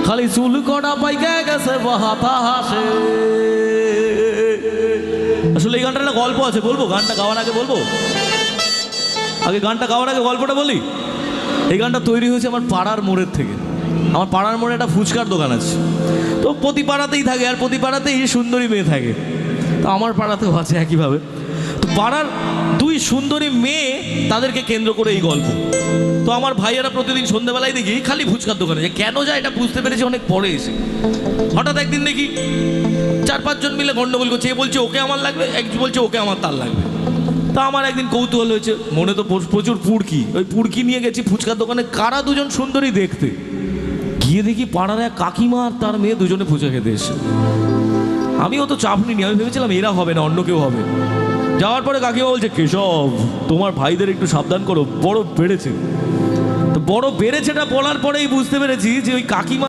খালি চুল কটা পাইকা গেছে বাতাসে। আসলে এই গানটার একটা গল্প আছে, বলবো? গানটা গাওয়ার আগে বলবো? আগে গানটা গাওয়ার আগে গল্পটা বলি। এই গানটা তৈরি হয়েছে আমার পাড়ার মোড়ের থেকে। আমার পাড়ার মোড়ে একটা ফুচকার দোকান আছে, তো প্রতি পাড়াতেই থাকে, আর প্রতি পাড়াতেই সুন্দরী মেয়ে থাকে। তো আমার পাড়াতেও আছে একইভাবে। তো পাড়ার দুই সুন্দরী মেয়ে, তাদেরকে কেন্দ্র করে এই গল্প। তো আমার ভাইয়েরা প্রতিদিন সন্ধ্যাবেলায় দেখি খালি ফুচকার দোকানে যায়। কেন যায় এটা বুঝতে পেরেছি অনেক পরে এসে। হঠাৎ একদিন দেখি 4-5 জন মিলে গন্ডগোল করছে। এ বলছে ওকে আমার লাগবে, এক বলছে ওকে আমার তার লাগবে। তা আমার একদিন কৌতূহল হয়েছে, মনে তো প্রচুর পুড়কি, ওই পুড়কি নিয়ে গেছি ফুচকার দোকানে কারা দুজন সুন্দরী দেখতে। গিয়ে দেখি পাড়ার এক কাকিমা আর তার মেয়ে দুজনে ফুচকা খেতে এসে। আমিও তো চাপ নিইনি, আমি ভেবেছিলাম এরা হবে না, অন্য কেউ হবে। যাওয়ার পরে কাকিমা বলছে, কেশব তোমার ভাইদের একটু সাবধান করো, বড় বেড়েছে। তো বড় বেড়েছেটা বলার পরেই বুঝতে পেরেছি যে ওই কাকিমা